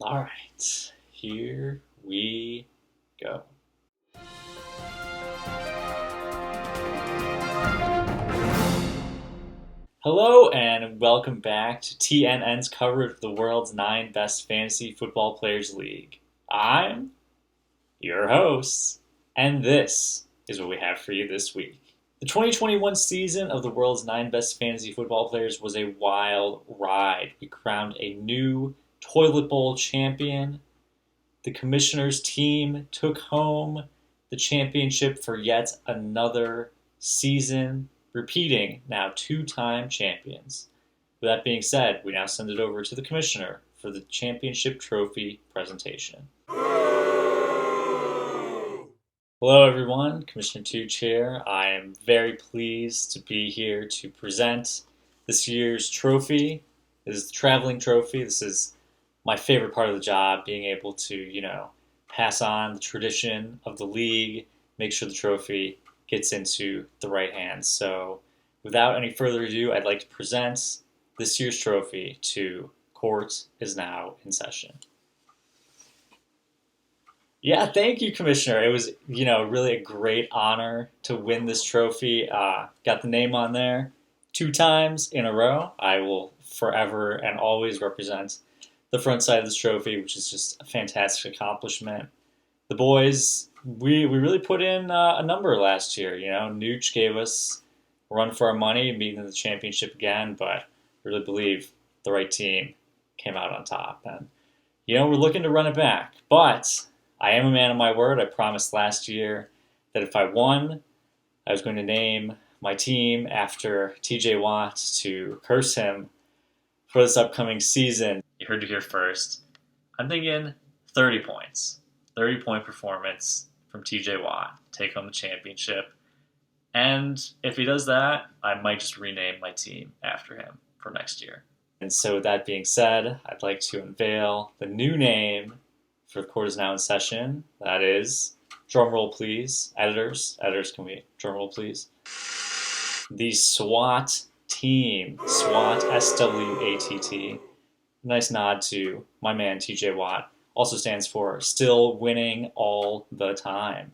All right, here we go. Hello, and welcome back to TNN's coverage of the world's 9 best fantasy football players league. I'm your host, and this is what we have for you this week. The 2021 season of the world's 9 best fantasy football players was a wild ride. We crowned a new toilet bowl champion. The commissioner's team took home the championship for yet another season, repeating now 2-time champions. With that being said, we now send it over to the commissioner for the championship trophy presentation. Hello, everyone. Commissioner Tooch here. I am very pleased to be here to present this year's trophy. This is the traveling trophy. This is my favorite part of the job, being able to, pass on the tradition of the league, make sure the trophy gets into the right hands. So, without any further ado, I'd like to present this year's trophy to Court is now in session. Yeah, thank you, Commissioner. It was, really a great honor to win this trophy. Got the name on there 2 times in a row. I will forever and always represent the front side of this trophy, which is just a fantastic accomplishment. The boys, we really put in a number last year. Nooch gave us a run for our money, beating the championship again, but I really believe the right team came out on top. And, we're looking to run it back. But I am a man of my word. I promised last year that if I won, I was going to name my team after TJ Watt to curse him for this upcoming season. You heard it here first. I'm thinking 30 points. 30-point performance from TJ Watt. Take home the championship. And if he does that, I might just rename my team after him for next year. And so with that being said, I'd like to unveil the new name for the Court is now in session. That is, drumroll please, editors, can we drumroll please? The SWAT team, SWAT, S-W-A-T-T. Nice nod to my man TJ Watt. Also stands for still winning all the time.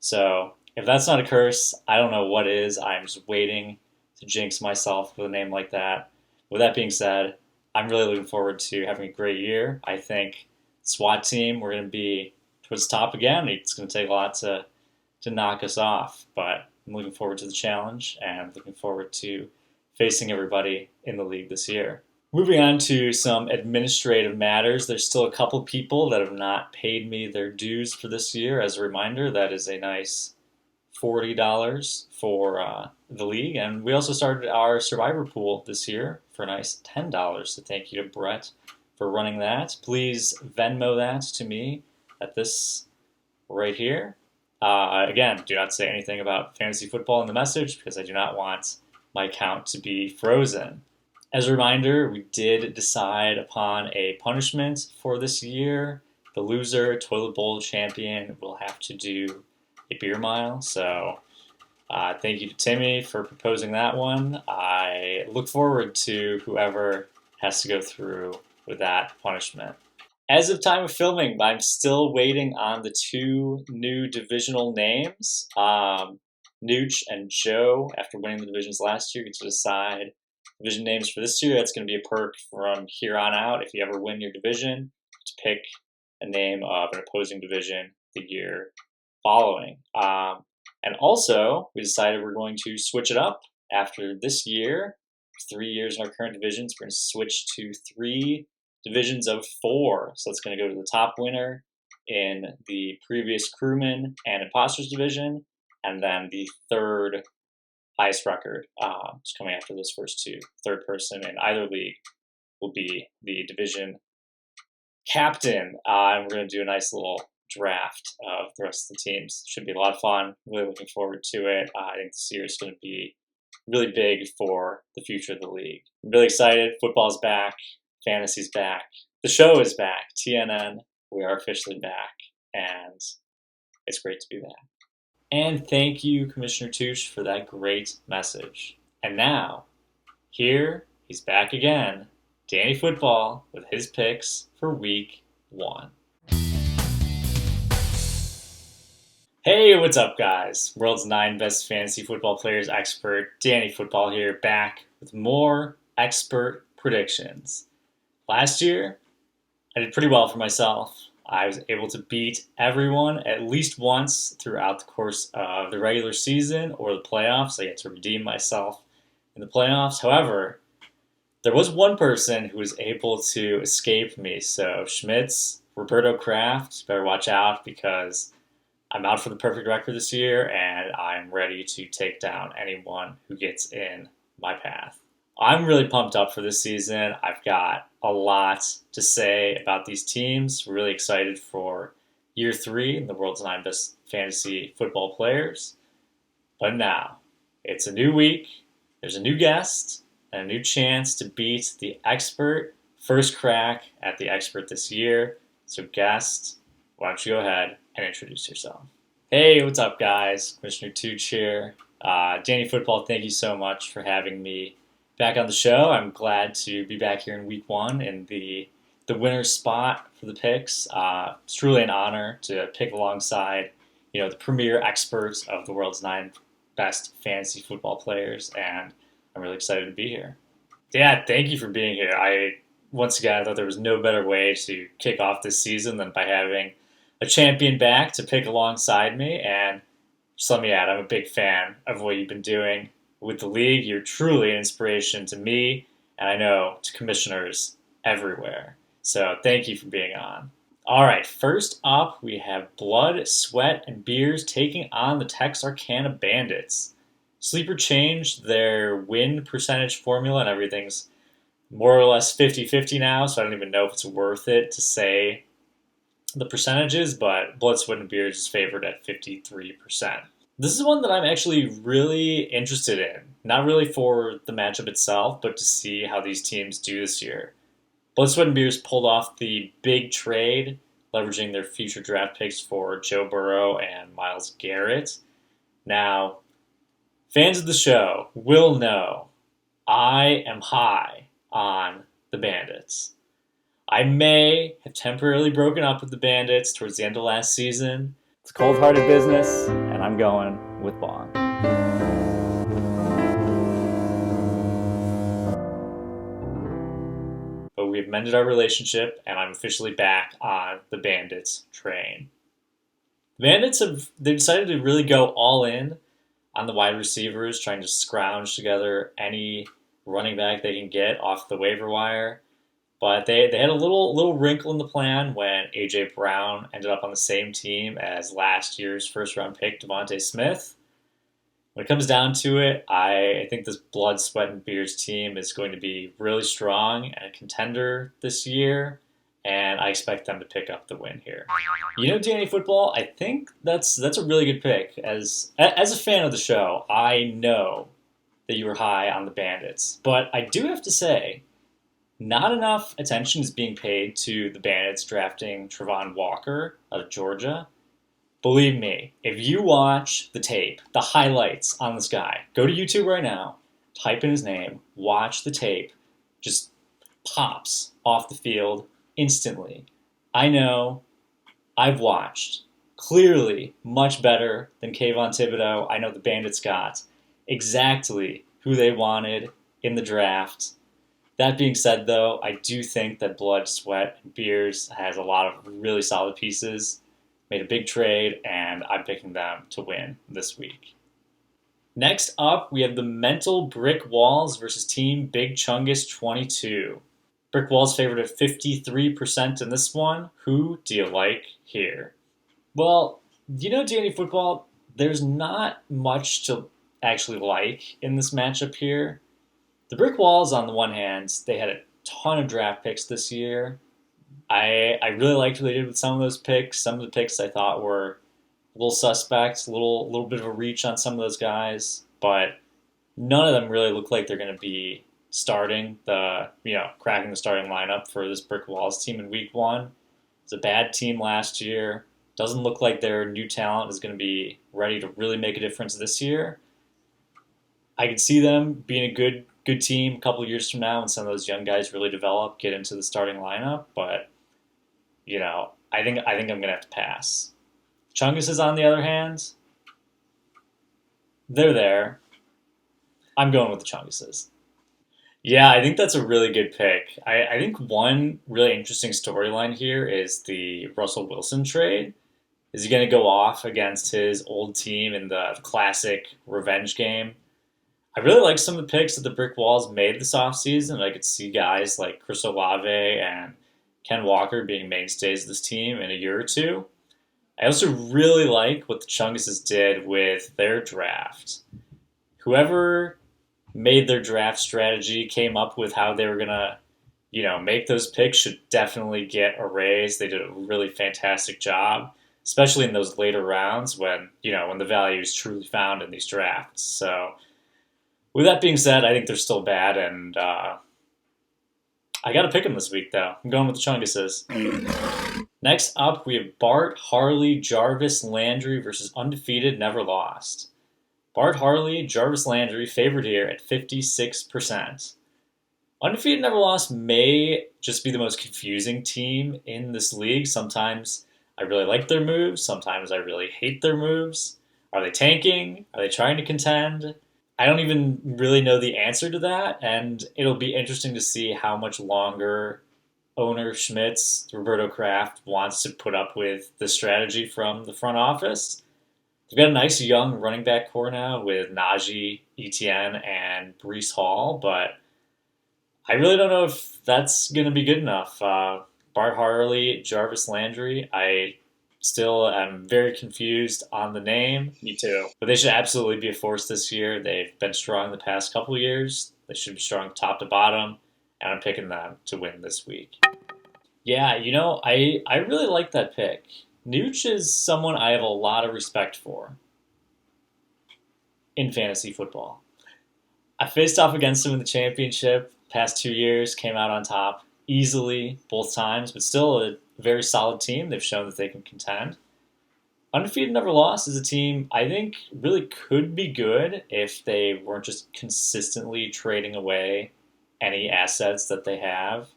So if that's not a curse, I don't know what is. I'm just waiting to jinx myself with a name like that. With that being said, I'm really looking forward to having a great year. I think SWAT team, we're going to be towards the top again. It's going to take a lot to knock us off, but I'm looking forward to the challenge and looking forward to facing everybody in the league this year. Moving on to some administrative matters, there's still a couple people that have not paid me their dues for this year. As a reminder, that is a nice $40 for the league. And we also started our Survivor pool this year for a nice $10. So thank you to Brett for running that. Please Venmo that to me at this right here. Again, do not say anything about fantasy football in the message because I do not want my account to be frozen. As a reminder, we did decide upon a punishment for this year. The loser, toilet bowl champion, will have to do a beer mile. So thank you to Timmy for proposing that one. I look forward to whoever has to go through with that punishment. As of time of filming, I'm still waiting on the 2 new divisional names. Nooch and Joe, after winning the divisions last year, get to decide division names for this year. That's going to be a perk from here on out. If you ever win your division, to pick a name of an opposing division the year following. And also, we decided we're going to switch it up after this year. 3 years in our current divisions, we're going to switch to 3 divisions of 4. So it's going to go to the top winner in the previous crewman and imposters division, and then the third highest record is coming after those first 2. Third person in either league will be the division captain. And we're going to do a nice little draft of the rest of the teams. Should be a lot of fun. Really looking forward to it. I think this year is going to be really big for the future of the league. I'm really excited. Football's back. Fantasy's back. The show is back. TNN, we are officially back. And it's great to be back. And thank you, Commissioner Tooch, for that great message. And now, here he's back again, Danny Football, with his picks for Week 1. Hey, what's up, guys? World's 9 best fantasy football players expert, Danny Football here, back with more expert predictions. Last year, I did pretty well for myself. I was able to beat everyone at least once throughout the course of the regular season or the playoffs. I get to redeem myself in the playoffs. However, there was one person who was able to escape me. So, Schmitz, Roberto Kraft, better watch out because I'm out for the perfect record this year and I'm ready to take down anyone who gets in my path. I'm really pumped up for this season. I've got a lot to say about these teams. Really excited for year 3 in the world's 9 best fantasy football players. But now, it's a new week, there's a new guest, and a new chance to beat the expert. First crack at the expert this year. So guest, why don't you go ahead and introduce yourself. Hey, what's up, guys? Commissioner Tooch here. Danny Football, thank you so much for having me back on the show. I'm glad to be back here in week 1 in the winner spot for the picks. It's truly an honor to pick alongside, the premier experts of the world's 9 best fantasy football players, and I'm really excited to be here. Yeah, thank you for being here. I thought there was no better way to kick off this season than by having a champion back to pick alongside me. And just let me add, I'm a big fan of what you've been doing with the league. You're truly an inspiration to me, and I know to commissioners everywhere. So thank you for being on. All right, first up, we have Blood, Sweat, and Beers taking on the Texarkana Bandits. Sleeper changed their win percentage formula, and everything's more or less 50-50 now, so I don't even know if it's worth it to say the percentages, but Blood, Sweat, and Beers is favored at 53%. This is one that I'm actually really interested in. Not really for the matchup itself, but to see how these teams do this year. Blood, Sweat, and Beers pulled off the big trade, leveraging their future draft picks for Joe Burrow and Myles Garrett. Now, fans of the show will know I am high on the Bandits. I may have temporarily broken up with the Bandits towards the end of last season. It's cold-hearted business, and I'm going with Bond. But we've mended our relationship, and I'm officially back on the Bandits train. The Bandits they decided to really go all in on the wide receivers, trying to scrounge together any running back they can get off the waiver wire. But they had a little wrinkle in the plan when A.J. Brown ended up on the same team as last year's first-round pick, Devontae Smith. When it comes down to it, I think this Blood, Sweat, and Beers team is going to be really strong and a contender this year, and I expect them to pick up the win here. Danny Football, I think that's a really good pick. As a fan of the show, I know that you were high on the Bandits, but I do have to say, not enough attention is being paid to the Bandits drafting Travon Walker out of Georgia. Believe me, if you watch the tape, the highlights on this guy, go to YouTube right now, type in his name, watch the tape, just pops off the field instantly. I know, I've watched. Clearly much better than Kayvon Thibodeau. I know the Bandits got exactly who they wanted in the draft. That being said, though, I do think that Blood, Sweat, and Beers has a lot of really solid pieces, made a big trade, and I'm picking them to win this week. Next up, we have the Mental Brick Walls versus Team Big Chungus 22. Brick Walls favored at 53% in this one. Who do you like here? Well, Danny Football, there's not much to actually like in this matchup here. The Brick Walls, on the one hand, they had a ton of draft picks this year. I really liked what they did with some of those picks. Some of the picks I thought were a little suspect, a little bit of a reach on some of those guys, but none of them really look like they're going to be cracking the starting lineup for this Brick Walls team in week 1. It's a bad team last year. Doesn't look like their new talent is going to be ready to really make a difference this year. I could see them being a good team a couple of years from now when some of those young guys really develop, get into the starting lineup. But, I think I'm gonna have to pass. Chunguses, on the other hand, they're there. I'm going with the Chunguses. Yeah, I think that's a really good pick. I think one really interesting storyline here is the Russell Wilson trade. Is he going to go off against his old team in the classic revenge game? I really like some of the picks that the Brick Walls made this offseason. I could see guys like Chris Olave and Ken Walker being mainstays of this team in a year or two. I also really like what the Chunguses did with their draft. Whoever made their draft strategy, came up with how they were gonna, make those picks should definitely get a raise. They did a really fantastic job, especially in those later rounds when the value is truly found in these drafts. So, with that being said, I think they're still bad, and I got to pick them this week though. I'm going with the Chunguses. Next up, we have Bart, Harley, Jarvis, Landry versus Undefeated Never Lost. Bart Harley, Jarvis Landry favored here at 56%. Undefeated Never Lost may just be the most confusing team in this league. Sometimes I really like their moves, sometimes I really hate their moves. Are they tanking? Are they trying to contend? I don't even really know the answer to that, and it'll be interesting to see how much longer owner Schmitz, Roberto Kraft, wants to put up with the strategy from the front office. They've got a nice young running back core now with Najee, Etienne, and Brees Hall, but I really don't know if that's going to be good enough. Bart Harley, Jarvis Landry, I still am very confused on the name. Me too. But they should absolutely be a force this year. They've been strong the past couple of years. They should be strong top to bottom, and I'm picking them to win this week. Yeah, I really like that pick. Nooch is someone I have a lot of respect for in fantasy football. I faced off against him in the championship past 2 years, came out on top easily both times, but still a very solid team. They've shown that they can contend. Undefeated Never Lost is a team I think really could be good if they weren't just consistently trading away any assets that they have.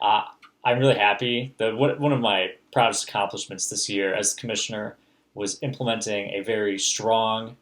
Uh, I'm really happy. One of my proudest accomplishments this year as commissioner was implementing a very strong,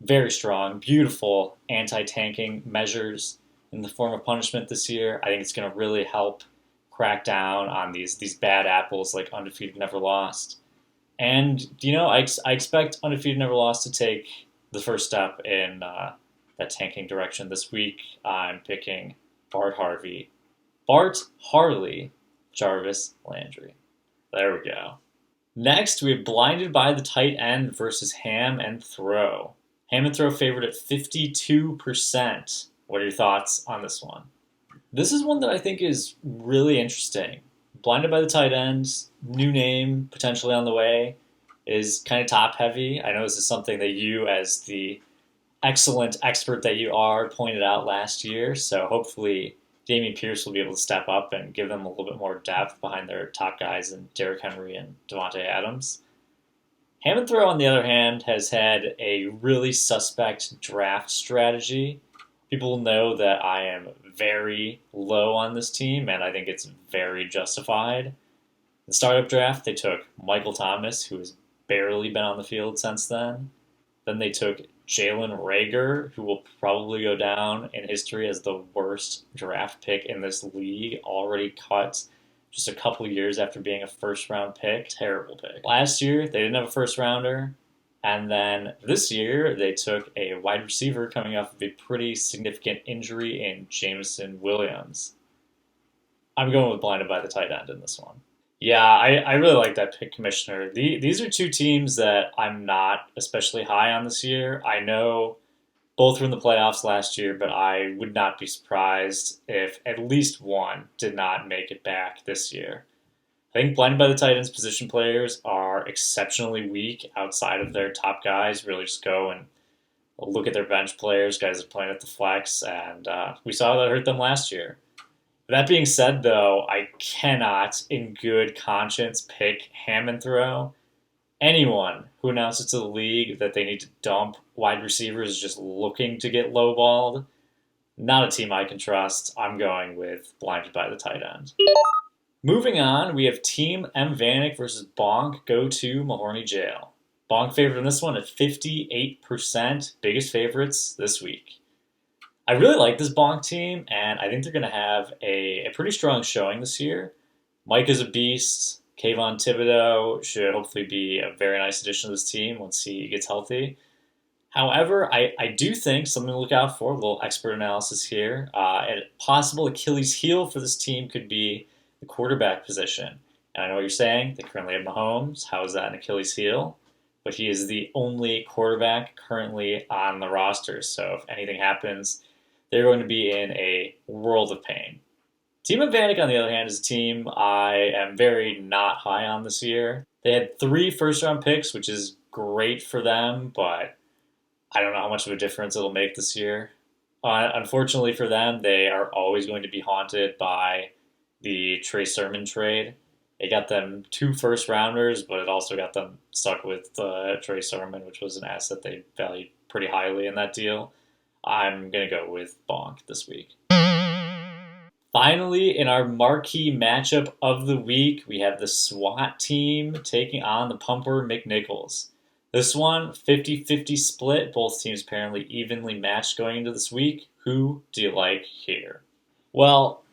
beautiful anti-tanking measures in the form of punishment this year. I think it's going to really help crack down on these bad apples like Undefeated Never Lost. And, I expect Undefeated Never Lost to take the first step in that tanking direction this week. I'm picking Bart Harley, Jarvis Landry. There we go. Next, we have Blinded by the Tight End versus Ham and Throw. Ham and Throw favored at 52%. What are your thoughts on this one? This is one that I think is really interesting. Blinded by the Tight End, new name potentially on the way, is kind of top heavy. I know this is something that you, as the excellent expert that you are, pointed out last year. So hopefully Damian Pierce will be able to step up and give them a little bit more depth behind their top guys in Derrick Henry and Devontae Adams. Ham and Throw, on the other hand, has had a really suspect draft strategy. People know that I am very low on this team, and I think it's very justified. In the startup draft, they took Michael Thomas, who has barely been on the field since then. Then they took Jalen Reagor, who will probably go down in history as the worst draft pick in this league, already cut just a couple years after being a first-round pick. Terrible pick. Last year, they didn't have a first-rounder. And then this year, they took a wide receiver coming off of a pretty significant injury in Jameson Williams. I'm going with Blinded by the Tight End in this one. Yeah, I really like that pick, Commissioner. These are two teams that I'm not especially high on this year. I know both were in the playoffs last year, but I would not be surprised if at least one did not make it back this year. I think Blinded by the Tight Ends position players are exceptionally weak outside of their top guys. Really just go and look at their bench players, guys that are playing at the flex, and we saw that hurt them last year. That being said, though, I cannot, in good conscience, pick Ham and Throw. Anyone who announces to the league that they need to dump wide receivers just looking to get lowballed, not a team I can trust. I'm going with Blinded by the Tight End. Moving on, we have Team M Vanek versus Bonk go to Mahorny Jail. Bonk favored in this one at 58%, biggest favorites this week. I really like this Bonk team, and I think they're going to have a pretty strong showing this year. Mike is a beast. Kayvon Thibodeau should hopefully be a very nice addition to this team once he gets healthy. However, I do think something to look out for, a little expert analysis here. A possible Achilles heel for this team could be the quarterback position. And I know what you're saying. They currently have Mahomes. How is that an Achilles heel? But he is the only quarterback currently on the roster. So if anything happens, they're going to be in a world of pain. Team Advantage, on the other hand, is a team I am very not high on this year. They had 3 first-round picks, which is great for them, but I don't know how much of a difference it'll make this year. Unfortunately for them, they are always going to be haunted by the Trey Sermon trade. It got them 2 first-rounders, but it also got them stuck with Trey Sermon, which was an asset they valued pretty highly in that deal. I'm going to go with Bonk this week. Finally, in our marquee matchup of the week, we have the SWAT team taking on the Pumper McNichols. This one, 50-50 split. Both teams apparently evenly matched going into this week. Who do you like here? Well,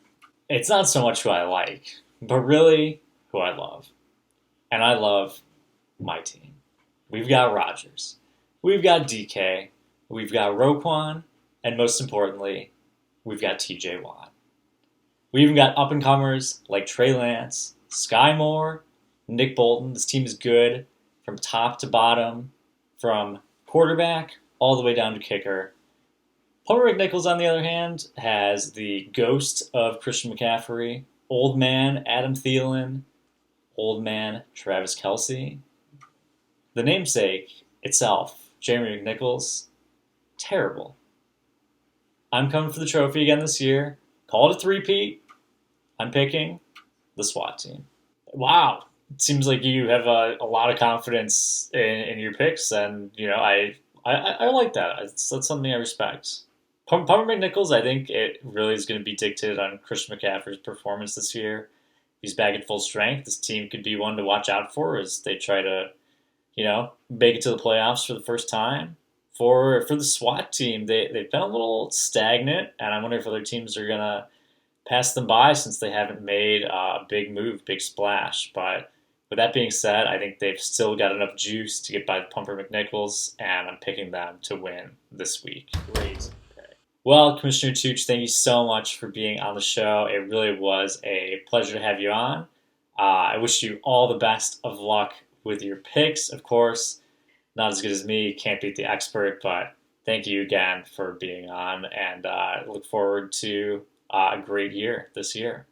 it's not so much who I like, but really who I love. And I love my team. We've got Rodgers. We've got DK. We've got Roquan. And most importantly, we've got TJ Watt. We even got up-and-comers like Trey Lance, Sky Moore, Nick Bolton. This team is good from top to bottom, from quarterback all the way down to kicker. Pumper McNichols, on the other hand, has the ghost of Christian McCaffrey, old man Adam Thielen, old man Travis Kelce. The namesake itself, Jeremy McNichols, terrible. I'm coming for the trophy again this year. Call it a three-peat. I'm picking the SWAT team. Wow. It seems like you have a lot of confidence in your picks, and I like that. That's something I respect. Pumper McNichols, I think it really is going to be dictated on Christian McCaffrey's performance this year. If he's back at full strength, this team could be one to watch out for as they try to, make it to the playoffs for the first time. For the SWAT team, they've been a little stagnant, and I wonder if other teams are going to pass them by since they haven't made a big move, big splash. But with that being said, I think they've still got enough juice to get by the Pumper McNichols, and I'm picking them to win this week. Great. Okay. Well, Commissioner Tooch, thank you so much for being on the show. It really was a pleasure to have you on. I wish you all the best of luck with your picks. Of course, not as good as me, can't beat the expert, but thank you again for being on, and look forward to a great year this year.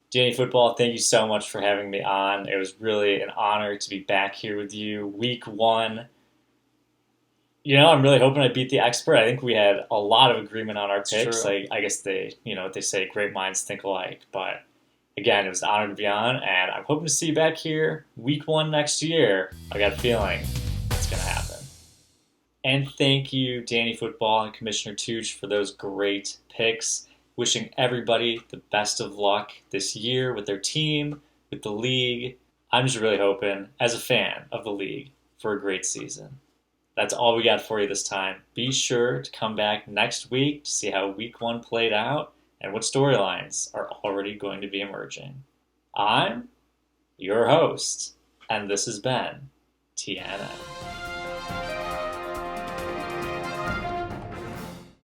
Danny Football, thank you so much for having me on. It was really an honor to be back here with you. Week 1. I'm really hoping I beat the expert. I think we had a lot of agreement on our picks. I guess what they say, great minds think alike. But again, it was an honor to be on, and I'm hoping to see you back here week 1 next year. I got a feeling it's going to happen. And thank you, Danny Football and Commissioner Tooch, for those great picks. Wishing everybody the best of luck this year with their team, with the league. I'm just really hoping, as a fan of the league, for a great season. That's all we got for you this time. Be sure to come back next week to see how week 1 played out and what storylines are already going to be emerging. I'm your host, and this has been TNM.